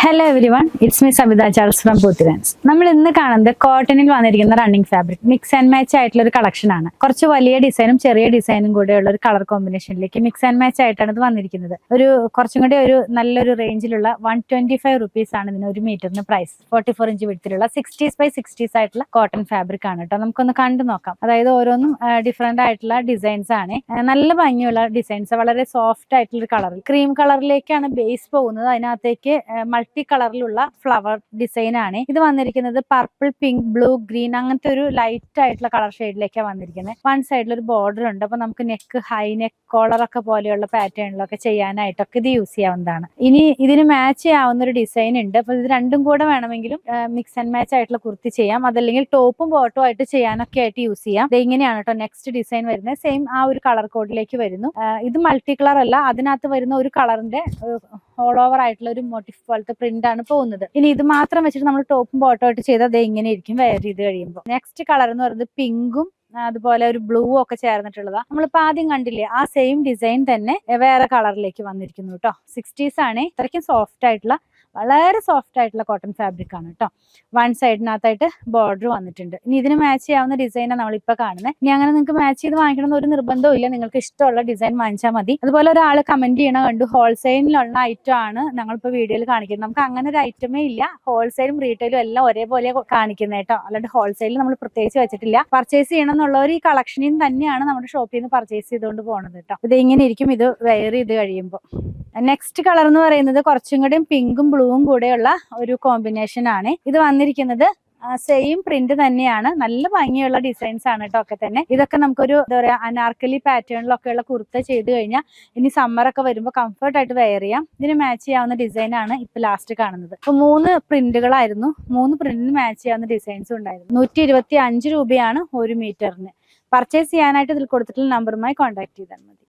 Hello everyone, it's me Sabitha Charles from Poothirans. നമ്മൾ ഇന്ന് കാണുന്നത് കോട്ടണിൽ വന്നിരിക്കുന്ന running fabric mix and match ആയിട്ടുള്ള ഒരു കളക്ഷൻ ആണ്. കുറച്ച് വലിയ ഡിസൈനും ചെറിയ ഡിസൈനും കൂടെയുള്ള ഒരു കളർ കോമ്പിനേഷനിലേക്ക് മിക്സ് ആൻഡ് മാച്ച് ആയിട്ടാണ് ഇത് വന്നിരിക്കുന്നത്. കുറച്ചും കൂടി ഒരു നല്ലൊരു റേഞ്ചിലുള്ള 125 റുപ്പീസ് ആണ് ഇതിന് ഒരു മീറ്ററിന് price. 44 inch വിഡ്ത്തിലുള്ള 60s by 60s ആയിട്ടുള്ള കോട്ടൺ ഫാബ്രിക് ആണ് കേട്ടോ. നമുക്കൊന്ന് കണ്ടു നോക്കാം. അതായത് ഓരോന്നും ഡിഫറെന്റ് ആയിട്ടുള്ള ഡിസൈൻസ് ആണ്. നല്ല ഭംഗിയുള്ള ഡിസൈൻസ്, വളരെ സോഫ്റ്റ് ആയിട്ടുള്ള ഒരു കളറിൽ ക്രീം കളറിലേക്കാണ് ബേസ് പോകുന്നത്. അതിനകത്തേക്ക് മൾട്ടി കളറിലുള്ള ഫ്ലവർ ഡിസൈൻ ആണ് ഇത് വന്നിരിക്കുന്നത്. പർപ്പിൾ, പിങ്ക്, ബ്ലൂ, ഗ്രീൻ അങ്ങനത്തെ ഒരു ലൈറ്റ് ആയിട്ടുള്ള കളർ ഷെയ്ഡിലേക്കാണ് വന്നിരിക്കുന്നത്. വൺ സൈഡിൽ ഒരു ബോർഡർ ഉണ്ട്. അപ്പൊ നമുക്ക് നെക്ക്, ഹൈ നെക്ക്, കോളറൊക്കെ പോലെയുള്ള പാറ്റേണിലൊക്കെ ചെയ്യാനായിട്ടൊക്കെ ഇത് യൂസ് ചെയ്യാവുന്നതാണ്. ഇനി ഇതിന് മാച്ച് ചെയ്യാവുന്ന ഒരു ഡിസൈൻ ഉണ്ട്. അപ്പൊ ഇത് രണ്ടും കൂടെ വേണമെങ്കിലും മിക്സ് ആൻഡ് മാച്ച് ആയിട്ടുള്ള കുർത്തി ചെയ്യാം. അതല്ലെങ്കിൽ ടോപ്പും ബോട്ടും ആയിട്ട് ചെയ്യാനൊക്കെ ആയിട്ട് യൂസ് ചെയ്യാം. ഇത് ഇങ്ങനെയാണ് കേട്ടോ നെക്സ്റ്റ് ഡിസൈൻ വരുന്നത്. സെയിം ആ ഒരു കളർ കോഡിലേക്ക് വരുന്നു. ഇത് മൾട്ടി കളർ അല്ല, അതിനകത്ത് വരുന്ന ഒരു കളറിന്റെ ഓൾ ഓവർ ആയിട്ടുള്ള ഒരു മോട്ടീഫ് പോലത്തെ പ്രിന്റ് ആണ് പോകുന്നത്. ഇനി ഇത് മാത്രം വെച്ചിട്ട് നമ്മൾ ടോപ്പും ബോട്ടും ആയിട്ട് ചെയ്താൽ അത് ഇങ്ങനെ ഇരിക്കും വെയർ ചെയ്ത് കഴിയുമ്പോൾ. നെക്സ്റ്റ് കളർ എന്ന് പറയുന്നത് പിങ്കും അതുപോലെ ഒരു ബ്ലൂ ഒക്കെ ചേർന്നിട്ടുള്ളതാ. നമ്മളിപ്പോ ആദ്യം കണ്ടില്ലേ, ആ സെയിം ഡിസൈൻ തന്നെ വേറെ കളറിലേക്ക് വന്നിരിക്കുന്നു കേട്ടോ. 60s ആണ്. ഇത്രയ്ക്കും സോഫ്റ്റ് ആയിട്ടുള്ള, വളരെ സോഫ്റ്റ് ആയിട്ടുള്ള കോട്ടൺ ഫാബ്രിക് ആണ് കേട്ടോ. വൺ സൈഡിനകത്തായിട്ട് ബോർഡർ വന്നിട്ടുണ്ട്. ഇനി ഇതിന് മാച്ച് ചെയ്യാവുന്ന ഡിസൈനാണ് നമ്മളിപ്പോ കാണുന്നത്. ഇനി അങ്ങനെ നിങ്ങൾക്ക് മാച്ച് ചെയ്ത് വാങ്ങിക്കണം ഒരു നിർബന്ധവും ഇല്ല. നിങ്ങൾക്ക് ഇഷ്ടമുള്ള ഡിസൈൻ വാങ്ങിച്ചാൽ മതി. അതുപോലെ ഒരാൾ കമന്റ് ചെയ്യണ കണ്ടു, ഹോൾസെയിലുള്ള ഐറ്റം ആണ് ഞങ്ങളിപ്പോ വീഡിയോയിൽ കാണിക്കുന്നത്. നമുക്ക് അങ്ങനെ ഒരു ഐറ്റമേ ഇല്ല. ഹോൾസെയിലും റീറ്റെയിലും എല്ലാം ഒരേപോലെ കാണിക്കുന്നത് കേട്ടോ. അല്ലാണ്ട് ഹോൾസെയിൽ നമ്മൾ പ്രത്യേകിച്ച് വെച്ചിട്ടില്ല. പർച്ചേസ് ചെയ്യണം എന്നുള്ളവർ ഈ കളക്ഷനിൽ നിന്ന് തന്നെയാണ് നമ്മുടെ ഷോപ്പിൽ നിന്ന് പർച്ചേസ് ചെയ്തുകൊണ്ട് പോകുന്നത് കേട്ടോ. ഇത് ഇങ്ങനെ ഇരിക്കും ഇത് വെയർ ചെയ്ത് കഴിയുമ്പോൾ. നെക്സ്റ്റ് കളർ എന്ന് പറയുന്നത് കുറച്ചും കൂടി പിങ്കും ബ്ലൂവും കൂടെയുള്ള ഒരു കോമ്പിനേഷൻ ആണ്. ഇത് വന്നിരിക്കുന്നത് സെയിം പ്രിന്റ് തന്നെയാണ്. നല്ല ഭംഗിയുള്ള ഡിസൈൻസ് ആണ് കേട്ടോ ഒക്കെ തന്നെ. ഇതൊക്കെ നമുക്കൊരു എന്താ പറയാ അനാർക്കലി പാറ്റേണിലൊക്കെ ഉള്ള കുർത്ത ചെയ്ത് കഴിഞ്ഞാൽ ഇനി സമ്മർ ഒക്കെ വരുമ്പോൾ കംഫർട്ട് ആയിട്ട് വെയർ ചെയ്യാം. ഇതിന് മാച്ച് ചെയ്യാവുന്ന ഡിസൈൻ ആണ് ഇപ്പൊ ലാസ്റ്റ് കാണുന്നത്. ഇപ്പൊ 3 പ്രിന്റുകളായിരുന്നു. 3 പ്രിന്റിന് മാച്ച് ചെയ്യാവുന്ന ഡിസൈൻസും ഉണ്ടായിരുന്നു. 125 രൂപയാണ് ഒരു മീറ്ററിന്. പർച്ചേസ് ചെയ്യാനായിട്ട് ഇതിൽ കൊടുത്തിട്ടുള്ള നമ്പറുമായി കോൺടാക്ട് ചെയ്താൽ മതി.